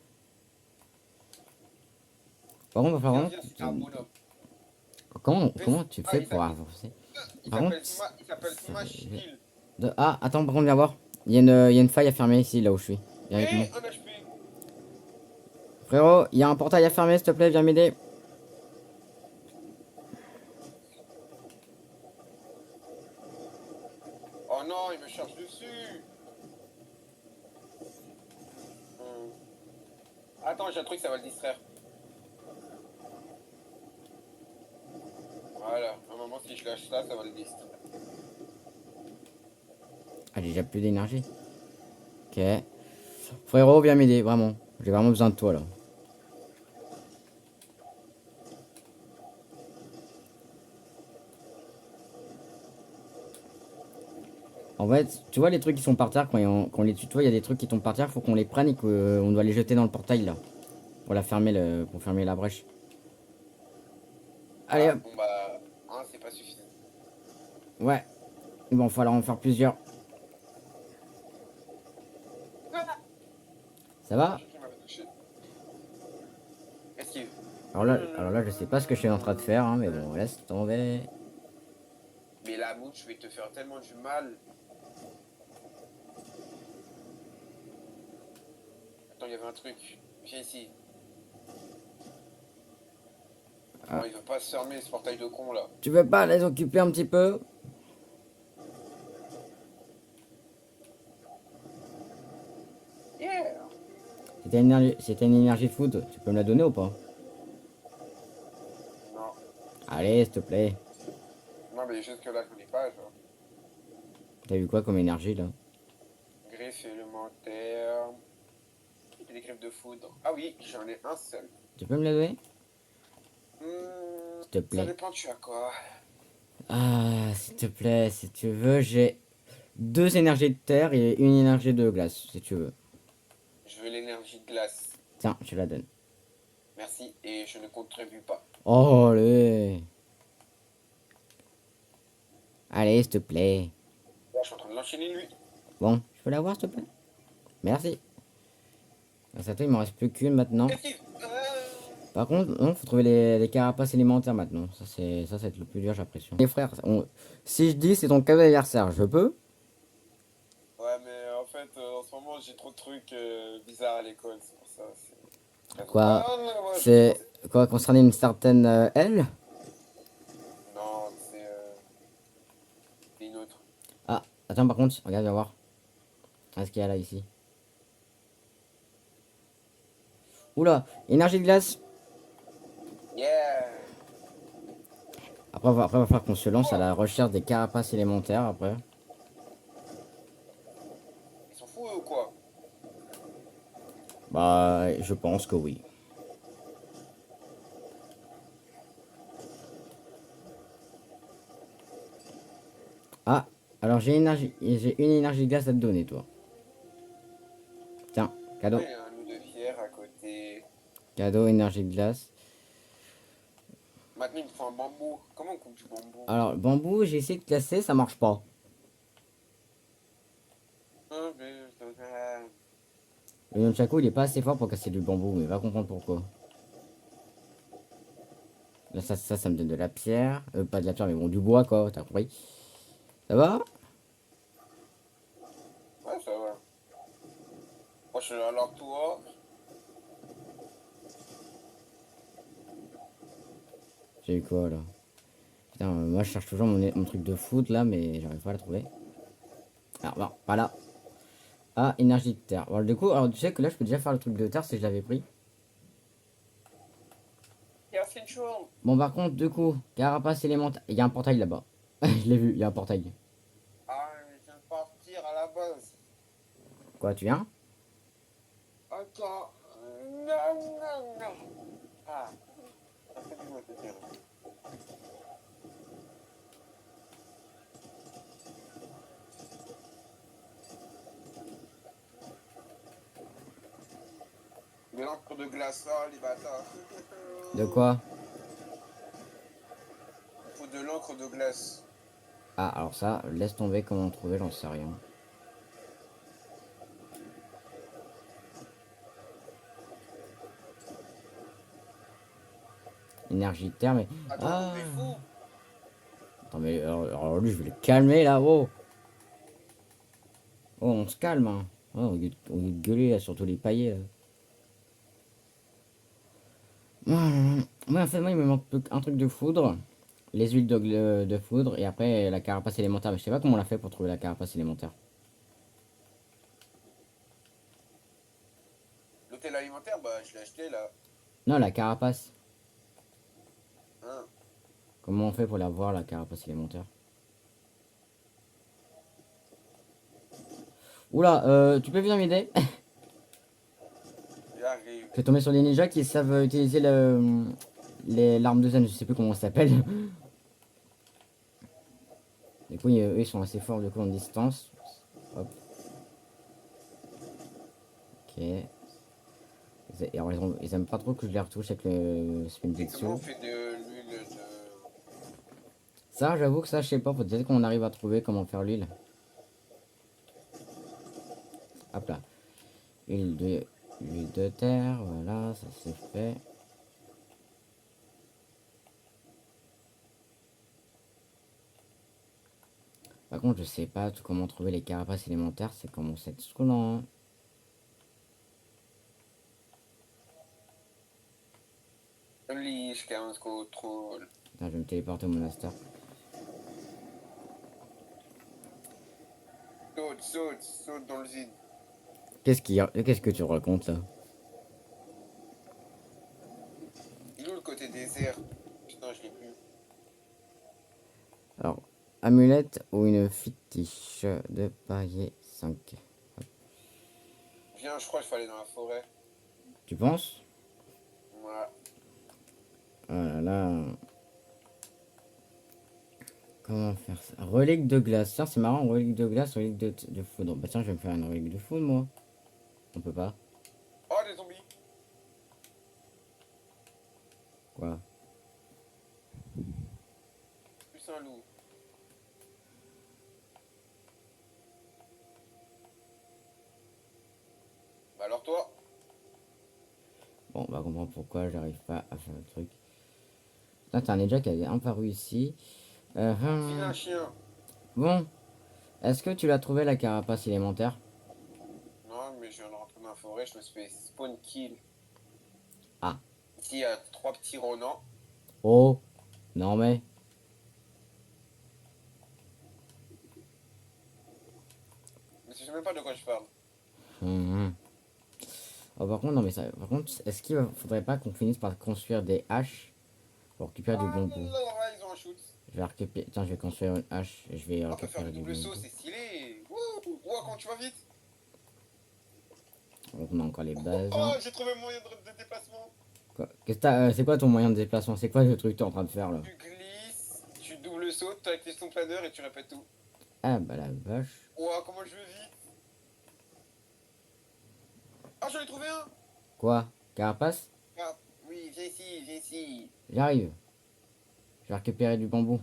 Par contre, va Viens, falloir viens, c'est un bonhomme. comment tu Ah, fais pour avancer? il Par contre, s'appelle il s'appelle Smashville. Ah, attends, par contre, viens voir. Il y a une faille à fermer ici, là où je suis. Viens avec moi. Et un HP. Frérot, il y a un portail à fermer, s'il te plaît, viens m'aider. Oh non, il me charge dessus. Hmm. Attends, j'ai un truc, ça va le distraire. Voilà, à un moment, si je lâche ça, ça va le distraire. Ah, j'ai déjà plus d'énergie. Ok. Frérot, viens m'aider, vraiment. J'ai vraiment besoin de toi, là. En fait, tu vois les trucs qui sont par terre, quand on les tutoie, il y a des trucs qui tombent par terre, faut qu'on les prenne et qu'on doit les jeter dans le portail, là. Pour pour fermer la brèche. Allez, Ah, hop. bon bah, un, c'est pas suffisant. Ouais. Bon, il falloir en faire plusieurs. Ah, Ça va? je sais qui m'avait touché. Esquive. Alors là, je sais pas ce que je suis en train de faire, hein, mais bon, laisse tomber. Mais la mouche, je vais te faire tellement du mal. Attends, il y avait un truc. Viens ici. Ah. Non, il veut pas se fermer ce portail de con là. Tu veux pas les occuper un petit peu? Yeah. C'était une énergie de foot, tu peux me la donner ou pas? Non, Allez, s'il te plaît. non, mais jusque là, je connais pas, genre. T'as vu quoi comme énergie là? Griffe élémentaire. Et des griffes de foudre. Ah oui, j'en ai un seul. Tu peux me la donner? S'il te Ça plaît. dépend, tu as quoi? Ah, s'il te plaît, si tu veux, j'ai deux énergies de terre et une énergie de glace, si tu veux. Je veux l'énergie de glace. Tiens, je la donne. Merci, et je ne contribue pas. Oh, allez. Allez, s'il te plaît. Là, je suis en train de l'enchaîner lui. Bon, je peux l'avoir, s'il te plaît? Merci. Grâce à toi, il m'en reste plus qu'une maintenant. Esquive. Par contre, non, faut trouver les carapaces élémentaires maintenant. Ça va être le plus dur, j'ai l'impression. Les frères, si je dis c'est ton cadeau d'anniversaire, je peux? Ouais, mais en fait, en ce moment, j'ai trop de trucs bizarres à l'école, c'est pour ça. Quoi? Ah non, ouais, je C'est pensais. quoi concerner une certaine elle? Non, c'est une autre. Ah, attends, par contre, regarde, viens voir. Qu'est-ce qu'il y a là ici? Oula, énergie de glace. Yeah! Après, va falloir qu'on se lance à Oh, la recherche des carapaces élémentaires après. ils sont fous eux, ou quoi? Bah, je pense que oui. Ah, alors j'ai une énergie de glace à te donner, toi. Tiens, cadeau. Ouais, un loup de pierre à côté. Cadeau, énergie de glace. Maintenant, il me faut un bambou. Comment on coupe du bambou? Alors, le bambou, j'ai essayé de classer, ça marche pas. Le nunchaku, il est pas assez fort pour casser du bambou, mais va comprendre pourquoi. Là, ça me donne de la pierre. Pas de la pierre, mais bon, du bois, quoi, t'as compris. Ça va? Ouais, ça va. Moi, je suis alors toi. J'ai eu quoi, là? Putain, moi, je cherche toujours mon truc de foot, là, mais j'arrive pas à le trouver. Alors, bon, pas là. Ah, énergie de terre. Alors, du coup, alors, tu sais que là, je peux déjà faire le truc de terre si je l'avais pris. chaud. Bon, par contre, du coup, carapace élémentaire. Il y a un portail là-bas. Je l'ai vu, il y a un portail. Ah, mais je viens de partir à la base. Quoi, tu viens? Attends. Non, non, non. Ah, ça fait du mal de dire. De l'encre de glace, oh, les bâtards. De quoi? Faut de l'encre de glace. Ah, alors ça, laisse tomber comment trouver, j'en sais rien. Énergie de terre, mais. Attends, Ah! mais fou. Attends, mais alors lui, je vais le calmer là, oh! Oh, on se calme, hein! Oh, au lieu de gueuler là, sur tous les paillets là. Moi, en fait, moi, il me manque un truc de foudre, les huiles de foudre, et après la carapace élémentaire. Mais je sais pas comment on l'a fait pour trouver la carapace élémentaire. L'hôtel alimentaire, bah, je l'ai acheté là. Non, la carapace. Hein. Comment on fait pour la voir, la carapace élémentaire? Oula, tu peux venir m'aider? J'arrive. Je suis tombé sur des ninjas qui savent utiliser l'arme de zen, je sais plus comment ça s'appelle. Du coup, eux, ils sont assez forts du coup en distance. Hop. Ok. Alors, ils aiment pas trop que je les retouche avec le spin Et comment on jutsu. fait de l'huile de... Ça, j'avoue que ça, je sais pas. Faut peut-être qu'on arrive à trouver comment faire l'huile. Hop là. Huile de terre, voilà, ça c'est fait. Par contre, je sais pas tout comment trouver les carapaces élémentaires, c'est commence à être saoulant. Hein. Unleash, Chaos Control. Putain, je vais me téléporter au monastère. Saute, saute, saute dans le vide. Qu'est-ce que tu racontes là? Il est où le côté désert? Putain, je l'ai plus. Alors, amulette ou une fétiche de parier 5. Viens, je crois qu'il faut aller dans la forêt. Tu penses? Ouais. Oh là là. Comment faire ça? Relique de glace. Tiens, c'est marrant, relique de glace, relique de foudre. Bah tiens, je vais me faire une relique de foudre, moi. On peut pas. Oh, des zombies. Quoi? Plus un loup. Bah alors toi? Bon, on va comprendre pourquoi j'arrive pas à faire le truc. Putain, t'as un ninja qui a apparu ici. Vilain chien. Bon, est-ce que tu l'as trouvé la carapace élémentaire? Non, mais je viens de rentrer dans la forêt, je me suis fait spawn kill. Ah. Ici, il y a 3 petits renards. Oh. Non mais. Mais je sais même pas de quoi je parle. Hum. Oh, par contre, non mais ça. Par contre, est-ce qu'il faudrait pas qu'on finisse par construire des haches pour récupérer du Ah bambou? là, ils ont un shoot. Je vais récupérer. Tiens, je vais construire une hache et je vais On peut faire récupérer du du double saut, bambou. c'est stylé. Wouh, wow, quand tu vas vite. Donc, on a encore les Oh, bases. oh, j'ai trouvé mon moyen de déplacement. Quoi? C'est quoi ton moyen de déplacement? C'est quoi le truc que t'es en train de faire là? Tu glisses, tu double sautes, tu actives ton planeur et tu répètes tout. Ah bah la vache. Ouah, comment je vais vite. Ah, j'en ai trouvé un. Quoi? Carapace? Ah, oui, viens ici, viens ici. J'arrive. Je vais récupérer du bambou.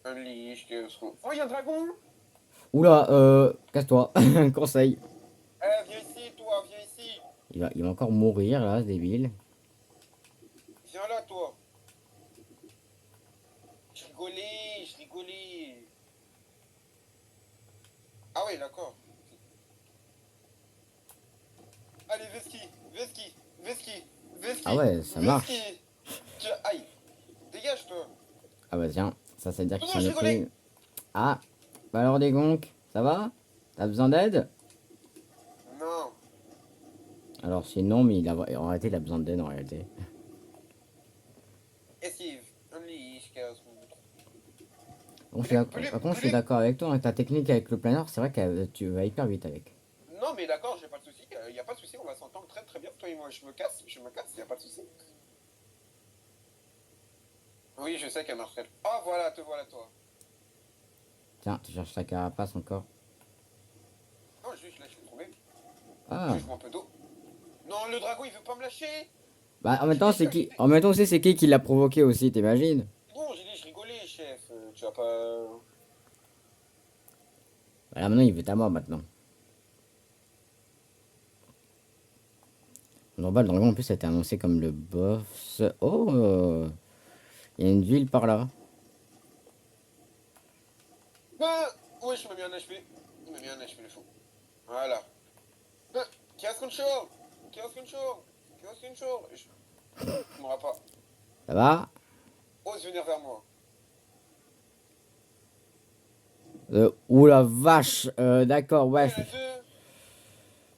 Unleash, que ce qu'on... Oh, il y a un dragon. Oula, casse-toi. Conseil. Eh, viens ici, toi, viens ici. Il va encore mourir là, ce débile. Viens là, toi. Je rigolais, je rigolais. Ah oui, d'accord. Allez, Veski, Veski, Veski, Veski. Ah ouais, ça marche. Veski. Aïe. Dégage, toi. Ah bah tiens, ça veut dire Non, qu'il non, s'en je est pris. rigolais. Ah, bah alors des gonks, ça va? T'as besoin d'aide? Non. Alors c'est non, mais en réalité il a besoin d'aide en réalité. Esquive. Unleash. Chaos Move. Bon, Pelé, par contre je suis Pelé. d'accord avec toi, hein, ta technique avec le planeur, c'est vrai que tu vas hyper vite avec. Non, mais d'accord, j'ai pas de soucis. Y a pas de soucis, on va s'entendre très très bien, toi et moi. Je me casse, y a pas de soucis. Oui, je sais qu'elle marcherait. Oh, voilà, te voilà, toi. Tiens, tu cherches ta carapace encore. Non, juste, là, je suis tombé. Ah. Juste, je bois un peu d'eau. Non, le dragon, il veut pas me lâcher. Bah en même J'ai temps dit, c'est qui. En même temps c'est qui l'a provoqué aussi, t'imagines? bon, j'ai dit, je rigolais, chef. Tu vas pas. Bah là maintenant il veut ta mort maintenant. Normal, dans le dragon en plus ça a été annoncé comme le boss. Oh, il y a une ville par là. Oui, je me mis un HP. Il m'a mis un HP, le fou. Voilà. Chaos Control. Chaos Control. Chaos Control. Je m'auras pas. Ça va? Ose venir vers moi. Ouh la vache, d'accord, Oh, ouais. il y en a deux.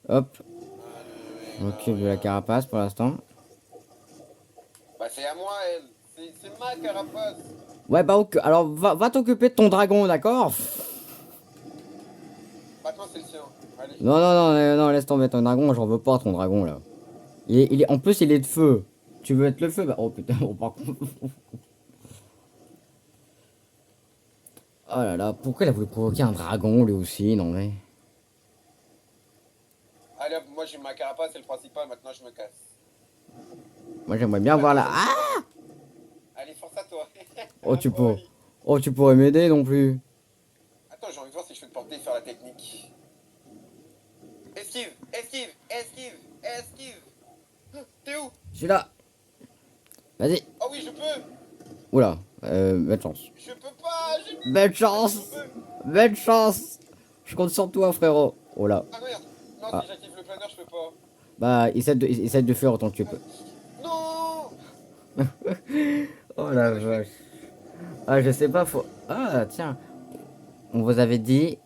Hop, Allez, je non, m'occupe de la rien. carapace pour l'instant. Bah, c'est à moi, elle. C'est ma carapace. Ouais, bah ok, alors va t'occuper de ton dragon, d'accord? Maintenant, c'est le sien. Allez. Non, non, non, non, laisse tomber ton dragon, j'en veux pas ton dragon là. En plus, il est de feu. Tu veux être le feu? Bah, oh putain, bon, par contre. Oh là là, pourquoi il a voulu provoquer un dragon lui aussi? Non, mais. Allez, hop, moi, j'ai ma carapace, c'est le principal. Maintenant, je me casse. Moi, j'aimerais bien voir Maintenant, la. ça me Ah! fait peur. Allez, force à toi. Oh, Ah, boy. oh, tu pourrais m'aider non plus. Attends, j'ai envie de voir si je peux te porter et faire la technique. Esquive, esquive, esquive, esquive. T'es où? Je suis là. Vas-y. Oh oui, je peux. Oula, belle chance. Je peux pas. Belle Vas-y, je chance! peux. Belle chance! Je compte sur toi, frérot. Oh là. Ah merde. Non, Ah. si j'active le planeur, je peux pas. Bah, essaie de faire autant que tu peux. Non. Oh Il m'a la achevé. vache. Ah, je sais pas, faut. Ah, tiens. On vous avait dit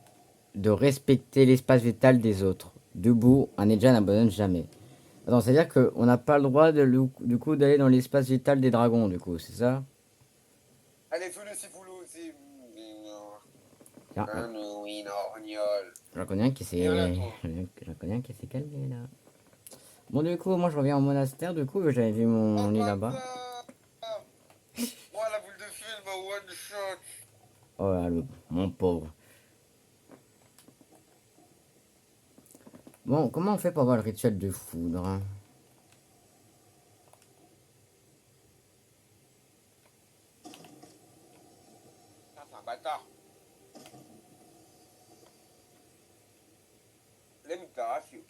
de respecter l'espace vital des autres. Debout, un ninja n'abandonne jamais. Attends, c'est-à-dire qu'on n'a pas le droit du coup d'aller dans l'espace vital des dragons, du coup, c'est ça? Allez, fais-le si vous l'osez. Tiens, Un oui, norgnol. j'en connais un qui Viens là, s'est. toi. J'en connais un qui s'est calmé là. Bon, du coup, moi je reviens au monastère, du coup, j'avais vu Oh, mon lit là-bas. bâtard. Oh, la boule de feu, elle m'a one shot. Oh là, mon pauvre. Bon, comment on fait pour avoir le rituel de foudre, hein? Ah, c'est un bâtard. Let me touch you.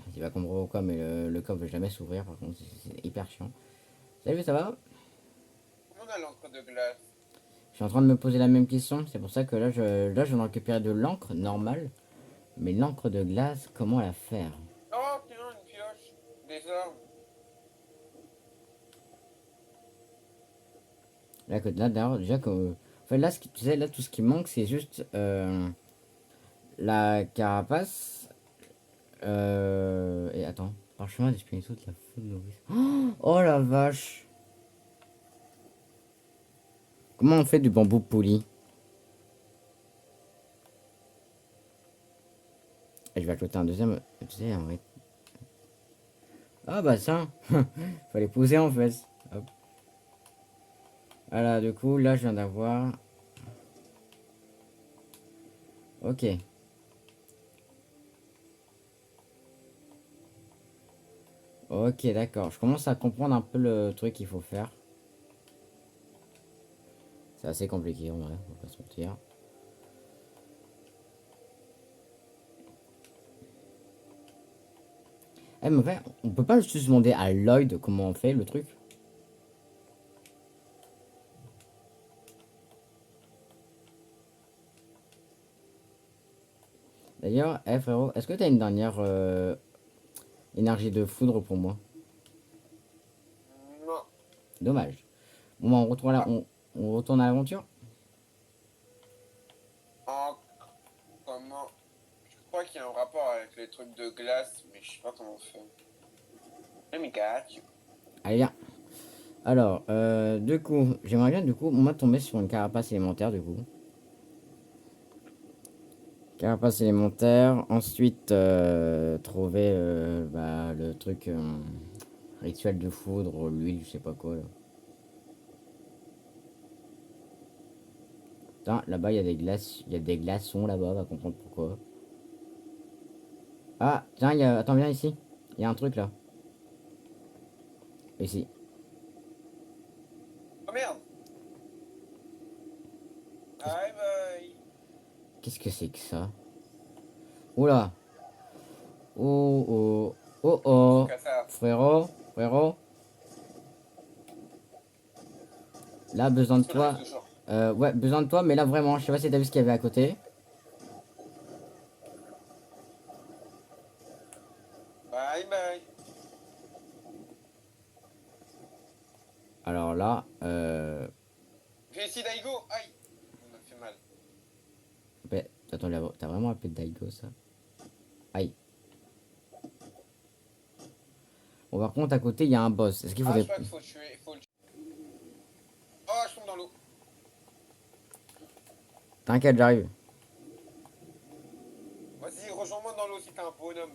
Je sais pas comprendre pourquoi, mais le coffre veut jamais s'ouvrir, par contre, c'est hyper chiant. Salut, ça va? On a l'encre de glace. Je suis en train de me poser la même question, c'est pour ça que là, je viens de récupérer de l'encre normale. Mais l'encre de glace, comment la faire? Oh, tiens, une pioche. Des armes. Là d'ailleurs, déjà que. Enfin, là, tu sais, là, tout ce qui manque, c'est juste la carapace. Et attends, parchemin d'espionnerie de la faune nourrice. Oh la vache! Comment on fait du bambou poli? Et je vais ajouter un deuxième. Tu sais, en vrai. Ah bah ça! Fallait poser en fait. Hop. Voilà, du coup, là, je viens d'avoir. Ok. Ok, d'accord. Je commence à comprendre un peu le truc qu'il faut faire. C'est assez compliqué en vrai, on va pas se mentir. Eh, mais en fait, on peut pas juste demander à Lloyd comment on fait le truc. D'ailleurs, eh frérot, est-ce que t'as une dernière énergie de foudre pour moi? Non. Dommage. Bon, bah, on retourne Ah, on retourne à l'aventure. en... comment... Je crois qu'il y a un rapport avec les trucs de glace, mais je sais pas comment on fait. Let me catch you. Allez, viens. Alors, du coup, j'aimerais bien, du coup, moi, tomber sur une carapace élémentaire, du coup. Carapace élémentaire. Ensuite, trouver bah, le truc rituel de foudre, l'huile, je sais pas quoi. Là. Putain, là-bas, il y a des glaces, il y a des glaçons là-bas, on va comprendre pourquoi. Ah, tiens, il y a... Attends, viens ici. Il y a un truc là. Ici. Oh merde! Qu'est-ce Bye bye! qu'est-ce que c'est que ça? Oula. Oh oh. Oh oh. Casa. Frérot, frérot. Là, besoin de Qu'est-ce qu'on arrive toi. toujours? Ouais, besoin de toi, mais là vraiment, je sais pas si t'as vu ce qu'il y avait à côté. Bye bye! Alors là, Viens ici, Daigo! Aïe! On m'a fait mal. bah, attends, t'as vraiment appelé Daigo ça? Aïe. Bon, par contre, à côté, il y a un boss. Est-ce qu'il Ah, je faudrait. crois qu'il faut tuer, faut le tuer. Oh, je tombe dans l'eau. T'inquiète, j'arrive. Vas-y, rejoins-moi dans l'eau si t'es un bonhomme.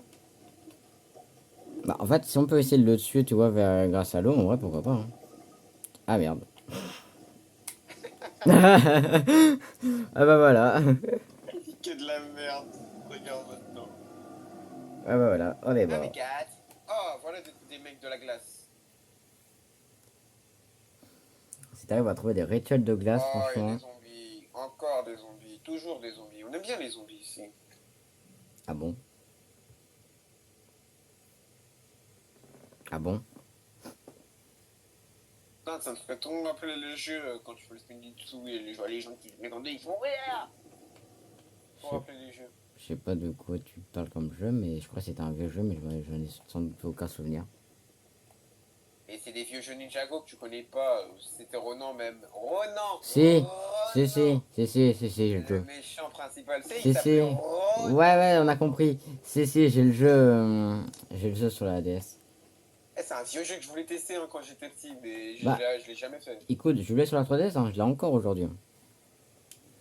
Bah, en fait, si on peut essayer de le tuer, tu vois, grâce à l'eau, en vrai, pourquoi pas. Hein. Ah merde. Ah bah voilà. Que de la merde. Regarde maintenant. Ah bah voilà, on est Ah, mes mort. gars. Oh, voilà des mecs de la glace. Si t'arrives à trouver des rituels de glace, Oh, il y a des franchement. zombies. Encore des zombies. Toujours des zombies. On aime bien les zombies ici. Ah bon? Ah bon? Putain, ça me ferait trop rappeler le jeu quand tu fais le spin dessous et les gens qui se mettent en deux, ils font rire. Je Pour sais rappeler les jeux. je sais pas de quoi tu parles comme jeu, mais je crois que c'était un vieux jeu, mais je n'en ai sans doute aucun souvenir. Et c'est des vieux jeux Ninjago que tu connais pas. C'était Ronan même. Ronan! Si, si, si, Ronan! si, si, si, si, j'ai le Le jeu. méchant principal, c'est, il Si, s'appelait si. Ouais, ouais, on a Ronan! compris. Si, si, j'ai le jeu sur la DS. Eh, c'est un vieux jeu que je voulais tester hein, quand j'étais petit, mais Bah, je l'ai jamais fait. écoute, je l'ai sur la 3DS, hein, je l'ai encore aujourd'hui.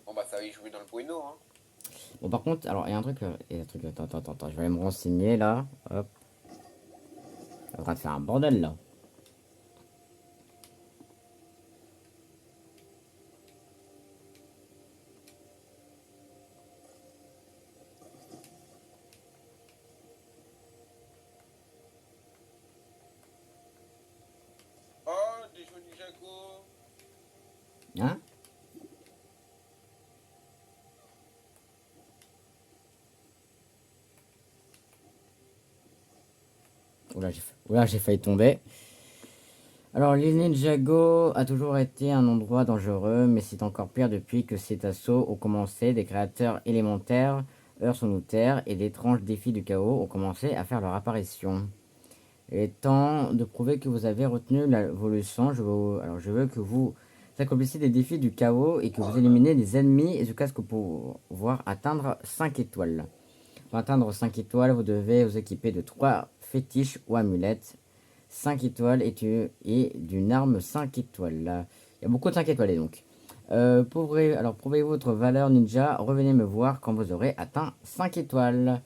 Bon bah ça va y jouer dans le bueno, hein. Bon, par contre, alors, il y a un truc, attends, attends, attends, attends, je vais aller me renseigner là. Hop, je suis en train de faire un bordel là. Oh, des jeux Ninjago! Hein? Oula, j'ai failli tomber. Alors, l'île Ninjago a toujours été un endroit dangereux, mais c'est encore pire depuis que ces assauts ont commencé. Des créateurs élémentaires heurtent sous nos terres et d'étranges défis du chaos ont commencé à faire leur apparition. Il est temps de prouver que vous avez retenu vos leçons. Alors, je veux que vous accomplissiez des défis du chaos et que vous éliminez des ennemis et jusqu'à ce que pour pouvoir atteindre 5 étoiles. Pour atteindre 5 étoiles, vous devez vous équiper de 3 fétiches ou amulettes. 5 étoiles et d'une arme 5 étoiles. Il y a beaucoup de 5 étoiles donc. Alors, prouvez votre valeur ninja. Revenez me voir quand vous aurez atteint 5 étoiles.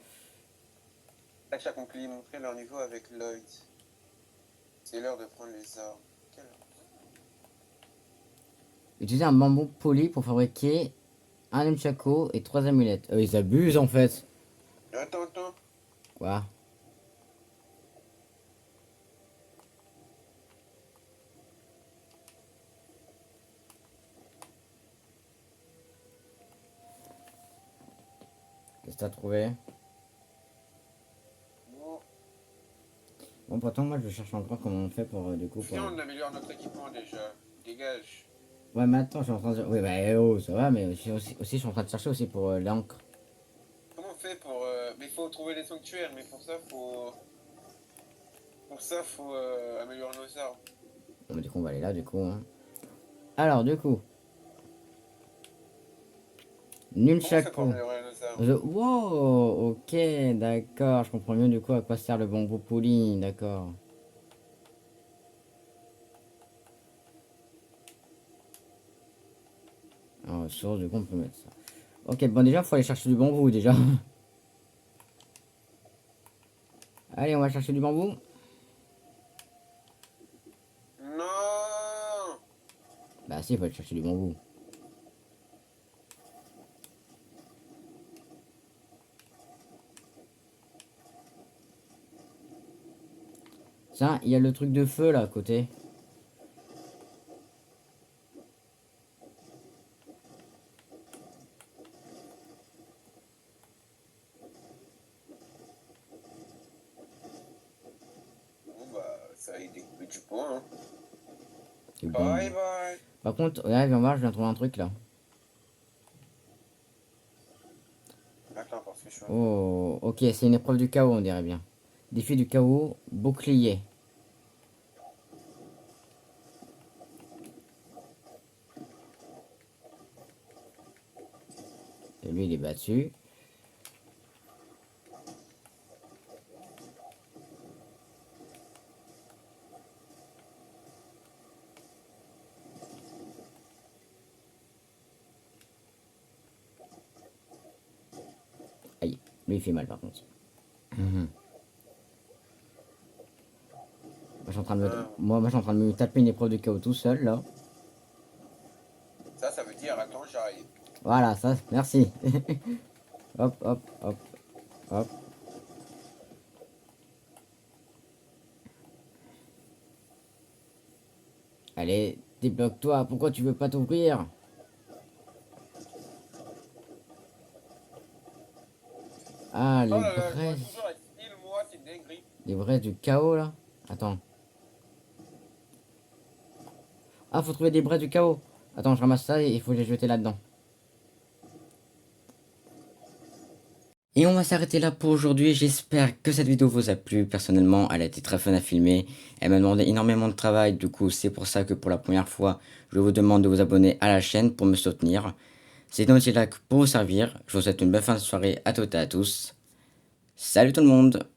Tâche accomplie, montrer leur niveau avec Lloyd. C'est l'heure de prendre les armes. Quelle heure? Utilisez un bambou poli pour fabriquer un nunchako et 3 amulettes. Ils abusent en fait. Attends, attends. Quoi? Qu'est-ce que t'as trouvé? Bon, Bon, pourtant, moi je cherche encore comment on fait pour du coup. Pour... viens, on améliore notre équipement déjà. Dégage. Ouais, mais attends, je suis en train de. Oui, bah oh, ça va, mais aussi, je suis en train de chercher aussi pour l'encre. Comment on fait pour... Mais il faut trouver les sanctuaires, mais pour ça, faut... Pour ça, faut améliorer nos armes. Bon, bah, du coup, on va aller là, du coup. Hein. Alors, du coup, Comment on fait pour nunchaku. améliorer nos armes? Wow, ok, d'accord. Je comprends mieux du coup à quoi sert le bambou poli, d'accord. En ressources, du coup, on peut mettre ça. Ok, bon, déjà, faut aller chercher du bambou, déjà. Allez, on va chercher du bambou. Non! Bah, si, il faut aller chercher du bambou. Tiens, il y a le truc de feu là à côté. Bon bah, ça a découpé du point, hein. Du Bye bambou. bye! Par contre, ouais, viens voir, je viens de trouver un truc là. Attends, parce que je suis... Oh, ok, c'est une épreuve du chaos, on dirait bien. Défi du chaos, bouclier. Et lui, il est battu. Aïe, lui, il fait mal par contre. Mhm. Moi, je suis en train de me... Ah, moi, je suis en train de me taper une épreuve de chaos tout seul là. ça veut dire attends, j'arrive. Voilà, ça, merci. Hop, hop, hop, hop. Allez, débloque-toi, pourquoi tu veux pas t'ouvrir? Ah, Oh les là là, je dois braises. toujours être heal, moi, c'est une dinguerie. Les braises du chaos là. Attends. Ah, faut trouver des braises du chaos. Attends, je ramasse ça et il faut les jeter là-dedans. Et on va s'arrêter là pour aujourd'hui. J'espère que cette vidéo vous a plu. Personnellement, elle a été très fun à filmer. Elle m'a demandé énormément de travail. Du coup, c'est pour ça que pour la première fois, je vous demande de vous abonner à la chaîne pour me soutenir. C'est donc là pour vous servir. Je vous souhaite une bonne fin de soirée à toutes et à tous. Salut tout le monde!